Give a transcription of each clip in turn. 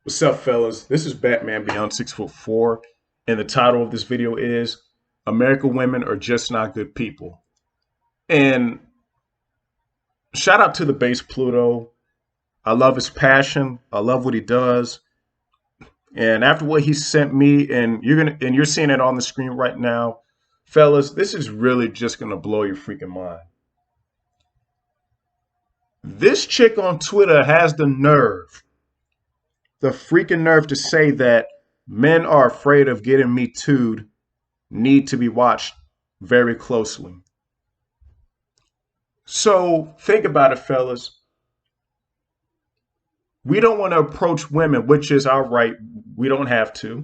What's up, fellas? This is Batman Beyond 6'4", and the title of this video is American Women Are Just Not Good People. And shout out to the base Pluto. I love his passion. I love what he does. And after what he sent me, and you're seeing it on the screen right now, fellas, this is really just gonna blow your freaking mind. This chick on Twitter has the freaking nerve to say that men are afraid of getting me too'd need to be watched very closely. So think about it, fellas. We don't want to approach women, which is our right. We don't have to.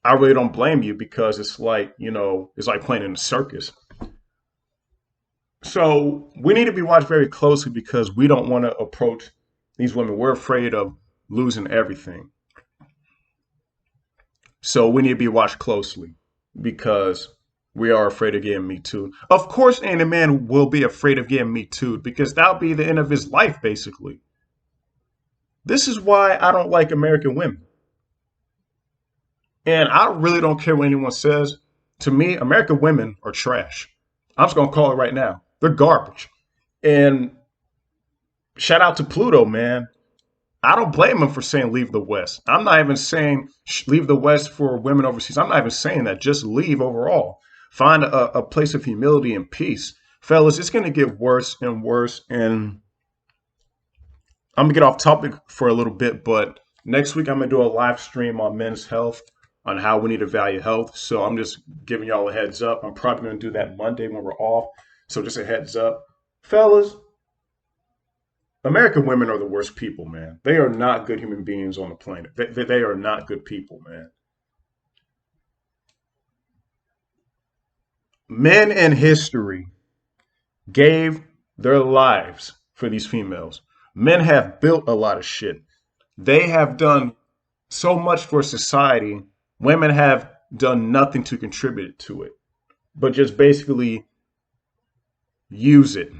I really don't blame you because it's like, it's like playing in a circus. So we need to be watched very closely because we don't want to approach these women. We're afraid of losing everything. So we need to be watched closely because we are afraid of getting me too. Of course, any man will be afraid of getting me too because that'll be the end of his life, basically. This is why I don't like American women. And I really don't care what anyone says. To me, American women are trash. I'm just going to call it right now. They're garbage. And shout out to Pluto, man. I don't blame him for saying leave the West. I'm not even saying leave the West for women overseas. I'm not even saying that. Just leave overall. Find a place of humility and peace. Fellas, it's going to get worse and worse. And I'm going to get off topic for a little bit, but next week I'm going to do a live stream on men's health, on how we need to value health. So I'm just giving y'all a heads up. I'm probably going to do that Monday when we're off. So just a heads up. Fellas, American women are the worst people, man. They are not good human beings on the planet. They are not good people, man. Men in history gave their lives for these females. Men have built a lot of shit. They have done so much for society. Women have done nothing to contribute to it, but just basically use it.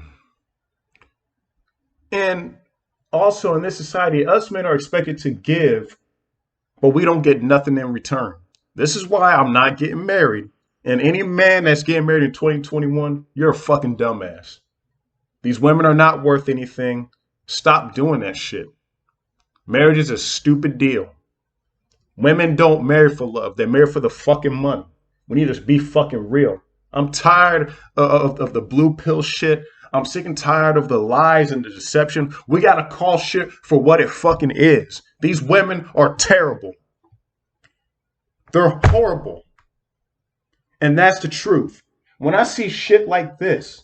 And also in this society, us men are expected to give, but we don't get nothing in return. This is why I'm not getting married. And any man that's getting married in 2021, you're a fucking dumbass. These women are not worth anything. Stop doing that shit. Marriage is a stupid deal. Women don't marry for love. They marry for the fucking money. We need to be fucking real. I'm tired of the blue pill shit. I'm sick and tired of the lies and the deception. We got to call shit for what it fucking is. These women are terrible. They're horrible. And that's the truth. When I see shit like this,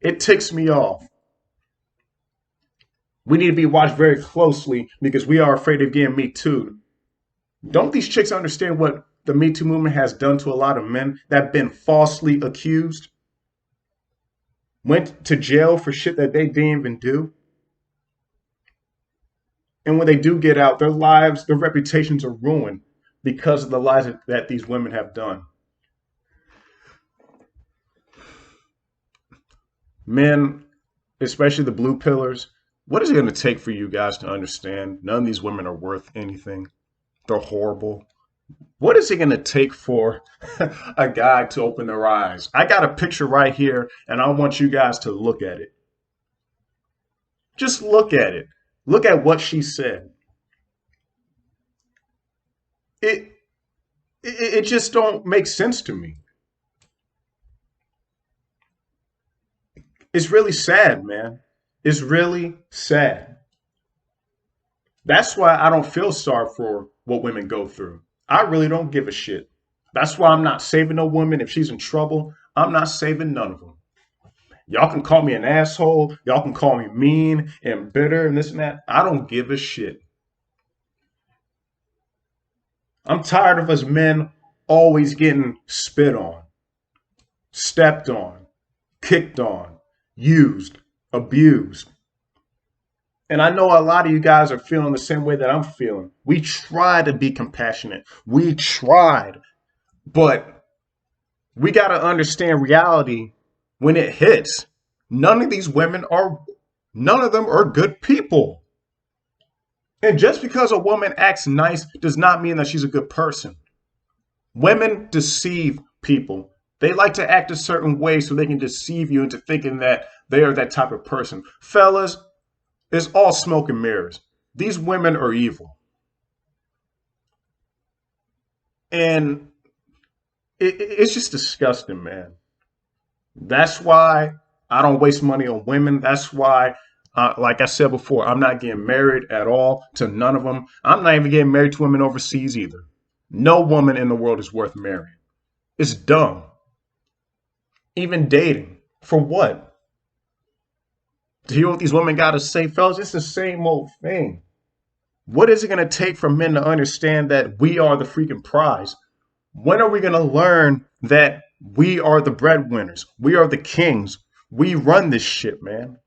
it ticks me off. We need to be watched very closely because we are afraid of getting Me Too. Don't these chicks understand what the Me Too movement has done to a lot of men that have been falsely accused? Went to jail for shit that they didn't even do? And when they do get out, their lives, their reputations are ruined because of the lies that these women have done. Men, especially the blue pillars, what is it going to take for you guys to understand none of these women are worth anything? They're horrible. What is it going to take for a guy to open their eyes? I got a picture right here, and I want you guys to look at it. Just look at it. Look at what she said. It it just don't make sense to me. It's really sad, man. It's really sad. That's why I don't feel sorry for what women go through. I really don't give a shit. That's why I'm not saving no woman. If she's in trouble, I'm not saving none of them. Y'all can call me an asshole. Y'all can call me mean and bitter and this and that. I don't give a shit. I'm tired of us men always getting spit on, stepped on, kicked on, used, abused. And I know a lot of you guys are feeling the same way that I'm feeling. We try to be compassionate. We tried. But we got to understand reality when it hits. None of them are good people. And just because a woman acts nice does not mean that she's a good person. Women deceive people. They like to act a certain way so they can deceive you into thinking that they are that type of person. Fellas, it's all smoke and mirrors. These women are evil. And it's just disgusting, man. That's why I don't waste money on women. That's why, like I said before, I'm not getting married at all to none of them. I'm not even getting married to women overseas either. No woman in the world is worth marrying. It's dumb. Even dating. For what? To hear what these women got to say, fellas, it's the same old thing. What is it going to take for men to understand that we are the freaking prize? When are we going to learn that we are the breadwinners? We are the kings. We run this shit, man.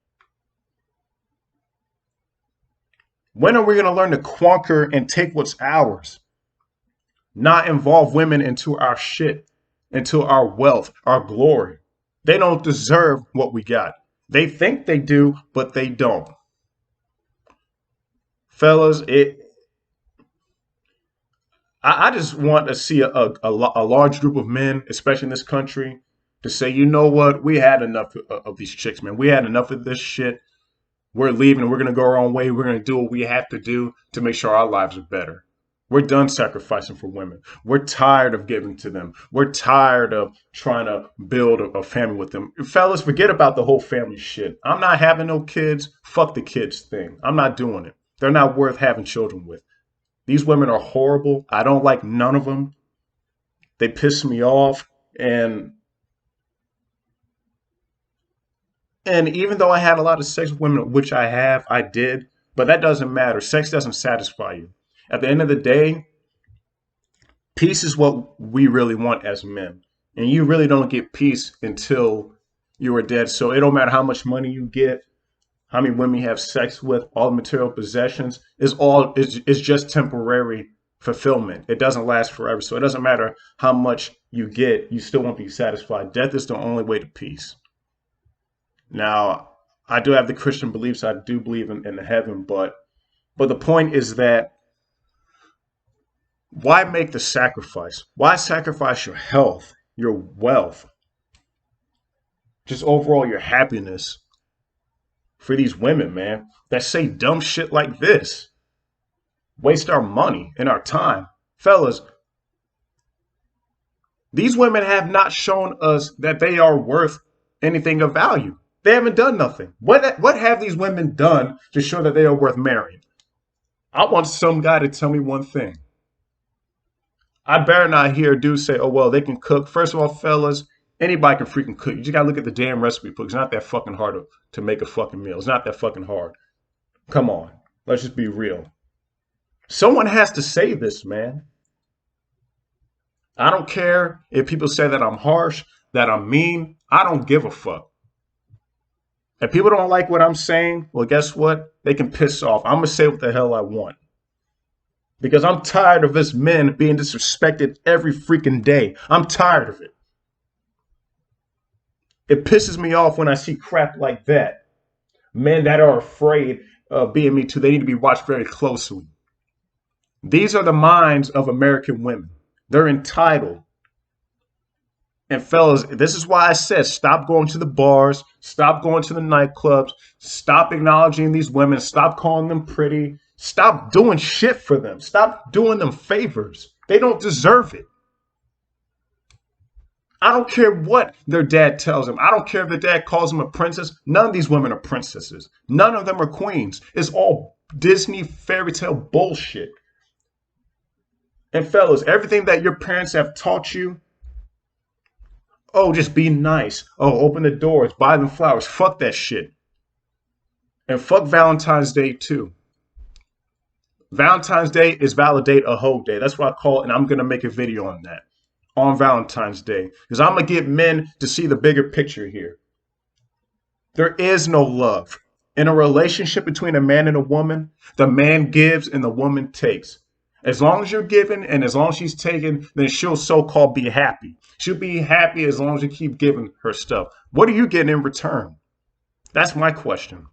When are we going to learn to conquer and take what's ours? Not involve women into our shit, into our wealth, our glory. They don't deserve what we got. They think they do, but they don't. Fellas, I just want to see a large group of men, especially in this country, to say, you know what, we had enough of these chicks, man. We had enough of this shit. We're leaving. We're going to go our own way. We're going to do what we have to do to make sure our lives are better. We're done sacrificing for women. We're tired of giving to them. We're tired of trying to build a family with them. Fellas, forget about the whole family shit. I'm not having no kids. Fuck the kids thing. I'm not doing it. They're not worth having children with. These women are horrible. I don't like none of them. They piss me off. And even though I had a lot of sex with women, which I did, but that doesn't matter. Sex doesn't satisfy you. At the end of the day, peace is what we really want as men. And you really don't get peace until you are dead. So it don't matter how much money you get, how many women you have sex with, all the material possessions is just temporary fulfillment. It doesn't last forever. So it doesn't matter how much you get, you still won't be satisfied. Death is the only way to peace. Now, I do have the Christian beliefs. I do believe in heaven, but the point is that why make the sacrifice? Why sacrifice your health, your wealth, just overall your happiness for these women, man, that say dumb shit like this? Waste our money and our time. Fellas, these women have not shown us that they are worth anything of value. They haven't done nothing. What have these women done to show that they are worth marrying? I want some guy to tell me one thing. I better not hear a dude say, oh, well, they can cook. First of all, fellas, anybody can freaking cook. You just got to look at the damn recipe book. It's not that fucking hard to make a fucking meal. It's not that fucking hard. Come on. Let's just be real. Someone has to say this, man. I don't care if people say that I'm harsh, that I'm mean. I don't give a fuck. If people don't like what I'm saying, well, guess what? They can piss off. I'm going to say what the hell I want. Because I'm tired of us men being disrespected every freaking day. I'm tired of it. It pisses me off when I see crap like that. Men that are afraid of being me too, they need to be watched very closely. These are the minds of American women. They're entitled. And fellas, this is why I said stop going to the bars, stop going to the nightclubs, stop acknowledging these women, stop calling them pretty, stop doing shit for them, stop doing them favors. They don't deserve it. I don't care what their dad tells them. I don't care if their dad calls them a princess. None of these women are princesses. None of them are queens. It's all Disney fairy tale bullshit. And fellas, everything that your parents have taught you, oh, just be nice. Oh, open the doors, buy them flowers. Fuck that shit. And fuck Valentine's Day too. Valentine's Day is validate a hoe day. That's what I call it, and I'm going to make a video on that. On Valentine's Day. Because I'm going to get men to see the bigger picture here. There is no love. In a relationship between a man and a woman, the man gives and the woman takes. As long as you're giving and as long as she's taking, then she'll so-called be happy. She'll be happy as long as you keep giving her stuff. What are you getting in return? That's my question.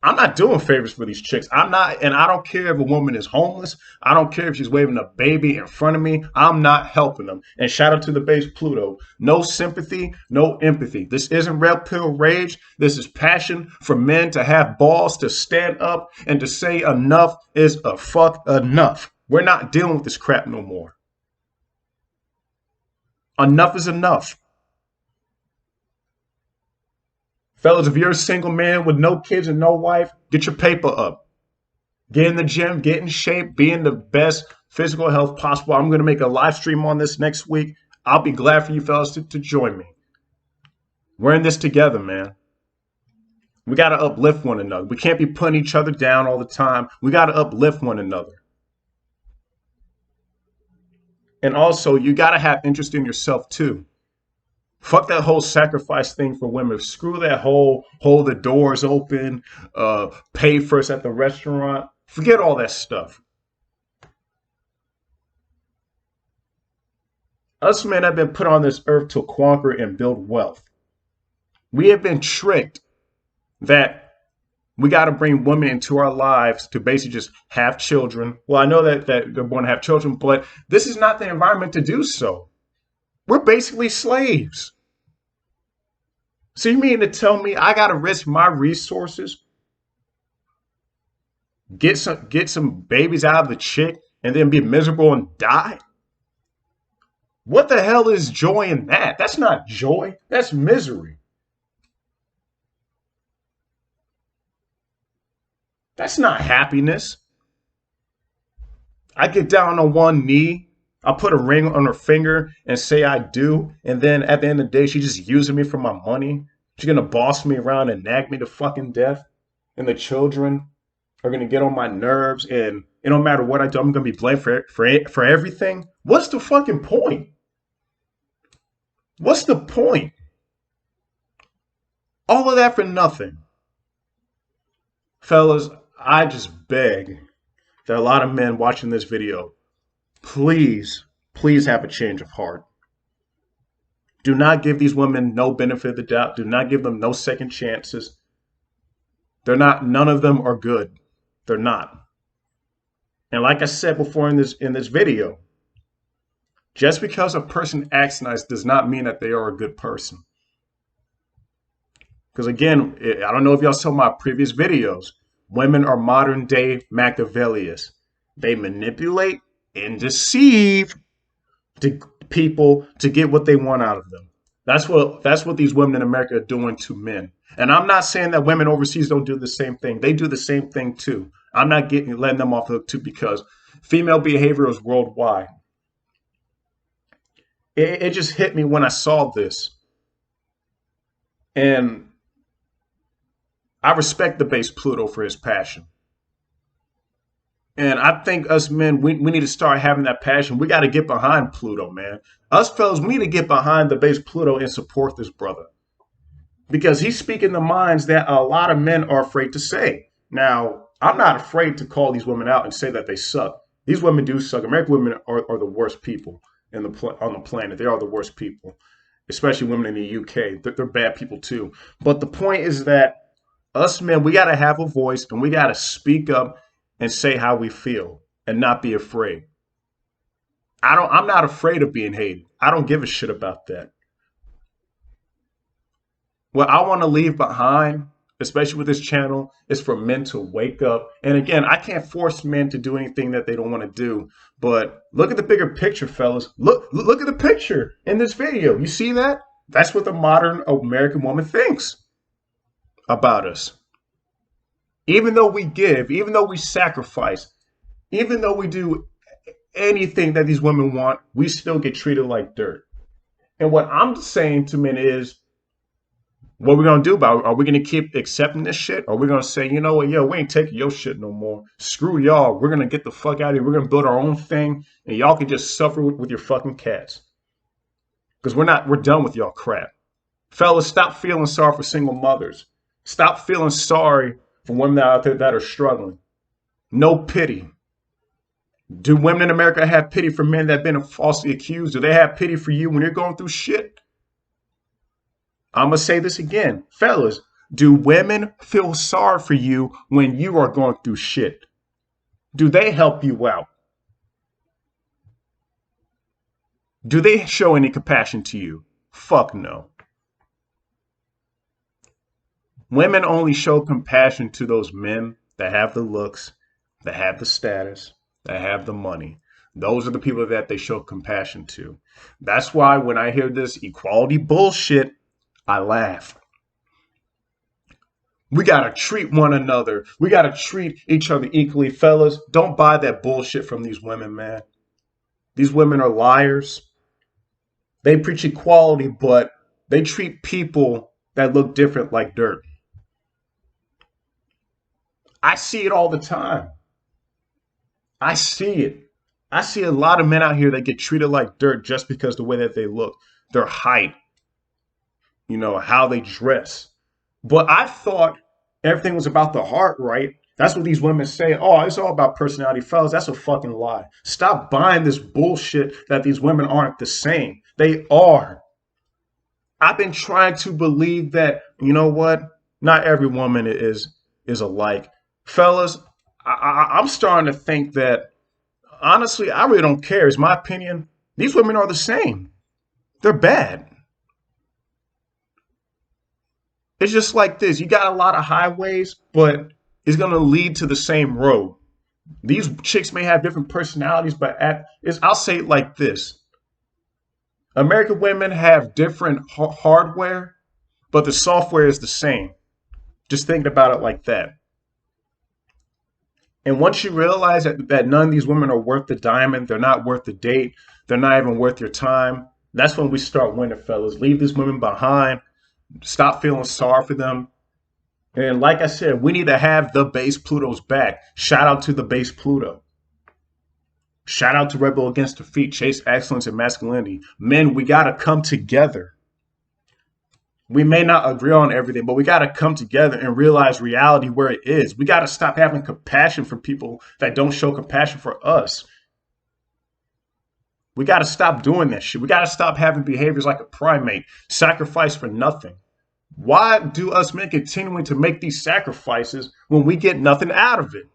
I'm not doing favors for these chicks. I'm not, and I don't care if a woman is homeless. I don't care if she's waving a baby in front of me. I'm not helping them. And shout out to the base Pluto. No sympathy, no empathy. This isn't red pill rage. This is passion for men to have balls to stand up and to say enough is a fuck enough. We're not dealing with this crap no more. Enough is enough. Fellas, if you're a single man with no kids and no wife, get your paper up. Get in the gym, get in shape, be in the best physical health possible. I'm going to make a live stream on this next week. I'll be glad for you fellas to join me. We're in this together, man. We got to uplift one another. We can't be putting each other down all the time. We got to uplift one another. And also, you got to have interest in yourself too. Fuck that whole sacrifice thing for women. Screw that whole hold the doors open, pay first at the restaurant. Forget all that stuff. Us men have been put on this earth to conquer and build wealth. We have been tricked that we got to bring women into our lives to basically just have children. Well, I know that they're born to have children, but this is not the environment to do so. We're basically slaves. So you mean to tell me I got to risk my resources, get some babies out of the chick, and then be miserable and die? What the hell is joy in that? That's not joy. That's misery. That's not happiness. I get down on one knee. I'll put a ring on her finger and say I do. And then at the end of the day, she's just using me for my money. She's going to boss me around and nag me to fucking death. And the children are going to get on my nerves. And it don't matter what I do, I'm going to be blamed for everything. What's the fucking point? What's the point? All of that for nothing. Fellas, I just beg that a lot of men watching this video, please have a change of heart. Do not give these women no benefit of the doubt. Do not give them no second chances. None of them are good. They're not. And like I said before in this video, just because a person acts nice does not mean that they are a good person. Because again, I don't know if y'all saw my previous videos. Women are modern day Machiavellians. They manipulate and deceive people to get what they want out of them. That's what these women in America are doing to men. And I'm not saying that women overseas don't do the same thing. They do the same thing too. I'm not letting them off the hook too, because female behavior is worldwide. It just hit me when I saw this. And I respect the base Pluto for his passion. And I think us men, we need to start having that passion. We got to get behind Pluto, man. Us fellas, we need to get behind the base Pluto and support this brother. Because he's speaking the minds that a lot of men are afraid to say. Now, I'm not afraid to call these women out and say that they suck. These women do suck. American women are the worst people on the planet. They are the worst people, especially women in the UK. They're bad people too. But the point is that us men, we got to have a voice and we got to speak up and say how we feel and not be afraid. I'm not afraid of being hated. I don't give a shit about that. What I want to leave behind, especially with this channel, is for men to wake up. And again, I can't force men to do anything that they don't want to do. But look at the bigger picture, fellas. Look at the picture in this video. You see that? That's what the modern American woman thinks about us. Even though we give, even though we sacrifice, even though we do anything that these women want, we still get treated like dirt. And what I'm saying to men is, what we're going to do about it? Are we going to keep accepting this shit? Or are we going to say, you know what, yo, we ain't taking your shit no more. Screw y'all. We're going to get the fuck out of here. We're going to build our own thing. And y'all can just suffer with your fucking cats. Because we're done with y'all crap. Fellas, stop feeling sorry for single mothers. Stop feeling sorry for women out there that are struggling. No pity. Do women in America have pity for men that have been falsely accused? Do they have pity for you when you're going through shit? I'm going to say this again. Fellas, Do women feel sorry for you when you are going through shit? Do they help you out? Do they show any compassion to you? Fuck no. Women only show compassion to those men that have the looks, that have the status, that have the money. Those are the people that they show compassion to. That's why when I hear this equality bullshit, I laugh. We gotta treat one another. We gotta treat each other equally, fellas. Don't buy that bullshit from these women, man. These women are liars. They preach equality, but they treat people that look different like dirt. I see it all the time. I see it. I see a lot of men out here that get treated like dirt just because the way that they look, their height, how they dress. But I thought everything was about the heart, right? That's what these women say. Oh, it's all about personality, fellas. That's a fucking lie. Stop buying this bullshit that these women aren't the same. They are. I've been trying to believe that, you know what? Not every woman is alike. Fellas, I'm starting to think that, honestly, I really don't care. It's my opinion. These women are the same. They're bad. It's just like this. You got a lot of highways, but it's going to lead to the same road. These chicks may have different personalities, but I'll say it like this. American women have different hardware, but the software is the same. Just think about it like that. And once you realize that none of these women are worth the diamond, they're not worth the date, they're not even worth your time, that's when we start winning, fellas. Leave these women behind. Stop feeling sorry for them. And like I said, we need to have the base Plutos back. Shout out to the base Pluto. Shout out to Rebel Against Defeat, Chase Excellence and Masculinity. Men, we got to come together. We may not agree on everything, but we got to come together and realize reality where it is. We got to stop having compassion for people that don't show compassion for us. We got to stop doing that shit. We got to stop having behaviors like a primate, sacrifice for nothing. Why do us men continuing to make these sacrifices when we get nothing out of it?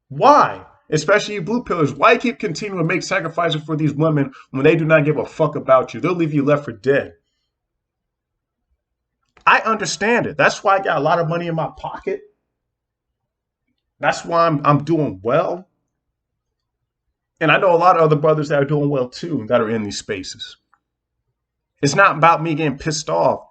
Why? Especially you blue pillars. Why keep continuing to make sacrifices for these women when they do not give a fuck about you? They'll leave you left for dead. I understand it. That's why I got a lot of money in my pocket. That's why I'm doing well. And I know a lot of other brothers that are doing well too that are in these spaces. It's not about me getting pissed off.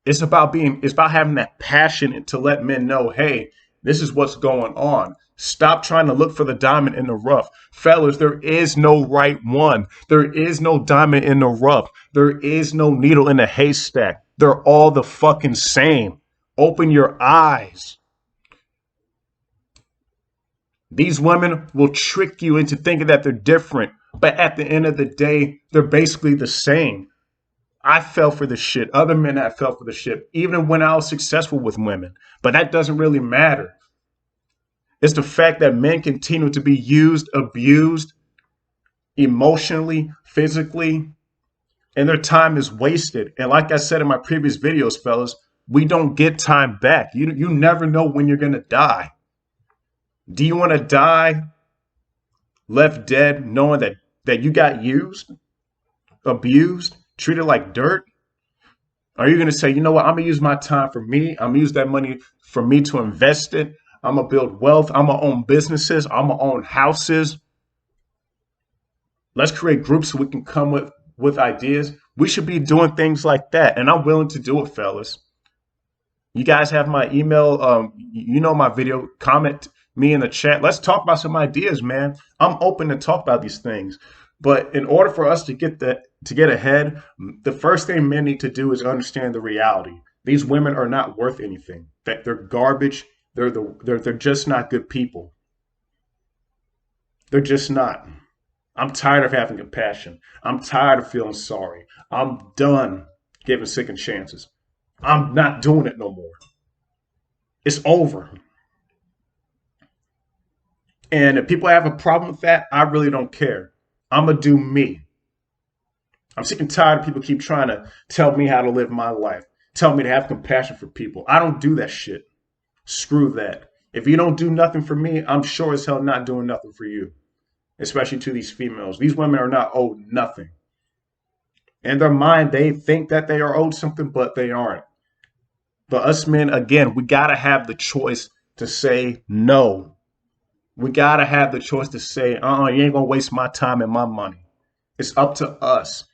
It's about having that passion to let men know, hey, this is what's going on. Stop trying to look for the diamond in the rough. Fellas, there is no right one. There is no diamond in the rough. There is no needle in a haystack. They're all the fucking same. Open your eyes. These women will trick you into thinking that they're different, but at the end of the day, they're basically the same. I fell for the shit. Other men have fell for the shit, even when I was successful with women. But that doesn't really matter. It's the fact that men continue to be used, abused, emotionally, physically, and their time is wasted. And like I said in my previous videos, fellas, we don't get time back. You never know when you're going to die. Do you want to die left dead knowing that you got used, abused, treated like dirt? Are you going to say, you know what, I'm going to use my time for me. I'm going to use that money for me to invest it. I'm going to build wealth. I'm going to own businesses. I'm going to own houses. Let's create groups so we can come with ideas. We should be doing things like that. And I'm willing to do it, fellas. You guys have my email. My video. Comment me in the chat. Let's talk about some ideas, man. I'm open to talk about these things. But in order for us to get ahead, the first thing men need to do is understand the reality. These women are not worth anything. That they're garbage. They're just not good people. They're just not. I'm tired of having compassion. I'm tired of feeling sorry. I'm done giving second chances. I'm not doing it no more. It's over. And if people have a problem with that, I really don't care. I'm going to do me. I'm sick and tired of people keep trying to tell me how to live my life. tell me to have compassion for people. I don't do that shit. Screw that. If you don't do nothing for me, I'm sure as hell not doing nothing for you, especially to these females. These women are not owed nothing. In their mind, they think that they are owed something, but they aren't. But us men, again, we got to have the choice to say no. We got to have the choice to say, you ain't going to waste my time and my money. It's up to us.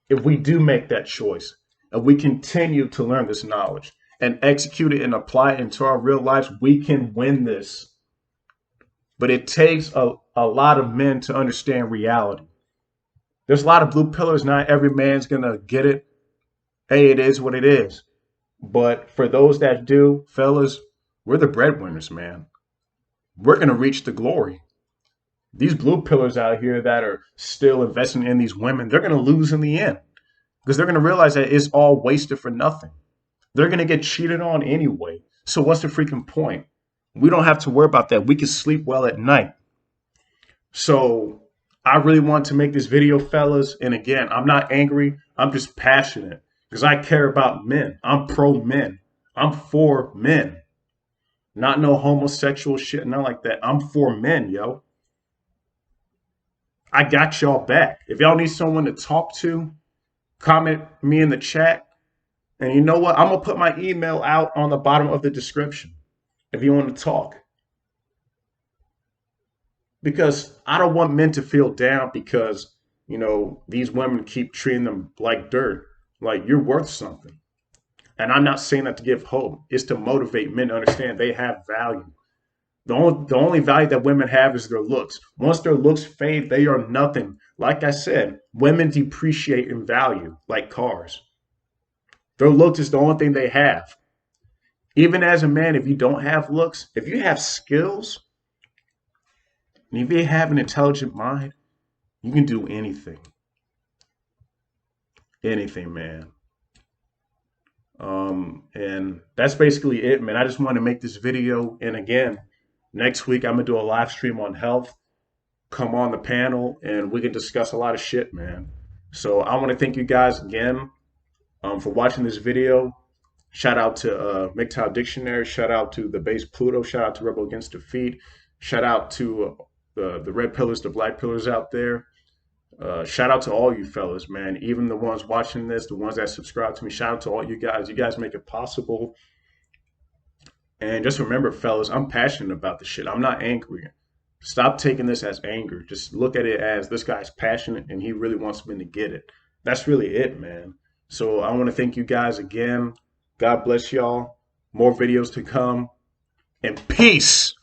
If we do make that choice and we continue to learn this knowledge and execute it and apply it into our real lives, we can win this. But it takes a lot of men to understand reality. There's a lot of blue pillars. Not every man's going to get it. Hey, it is what it is. But for those that do, fellas, we're the breadwinners, man. We're going to reach the glory. These blue pillars out here that are still investing in these women, they're going to lose in the end because they're going to realize that it's all wasted for nothing. They're going to get cheated on anyway. So what's the freaking point? We don't have to worry about that. We can sleep well at night. So I really want to make this video, fellas. And again, I'm not angry. I'm just passionate because I care about men. I'm pro men. I'm for men. Not no homosexual shit, not like that. I'm for men, yo. I got y'all back. If y'all need someone to talk to, comment me in the chat. And you know what? I'm going to put my email out on the bottom of the description if you want to talk. Because I don't want men to feel down because, these women keep treating them like dirt. Like you're worth something. And I'm not saying that to give hope. It's to motivate men to understand they have value. The only value that women have is their looks. Once their looks fade, they are nothing. Like I said, women depreciate in value like cars. Their looks is the only thing they have. Even as a man, if you don't have looks, if you have skills, and if you have an intelligent mind, you can do anything. Anything, man. And that's basically it, man. I just want to make this video. And again, next week I'm gonna do a live stream on health. Come on the panel and we can discuss a lot of shit, man. So I want to thank you guys again for watching this video. Shout out to MGTOW Dictionary. Shout out to the base Pluto. Shout out to Rebel Against Defeat. Shout out to the red pillars, the black pillars out there. Shout out to all you fellas, man. Even the ones watching this, the ones that subscribe to me. Shout out to all you guys. You guys make it possible. And just remember, fellas, I'm passionate about this shit. I'm not angry. Stop taking this as anger. Just look at it as this guy's passionate and he really wants me to get it. That's really it, man. So I want to thank you guys again. God bless y'all. More videos to come. And peace.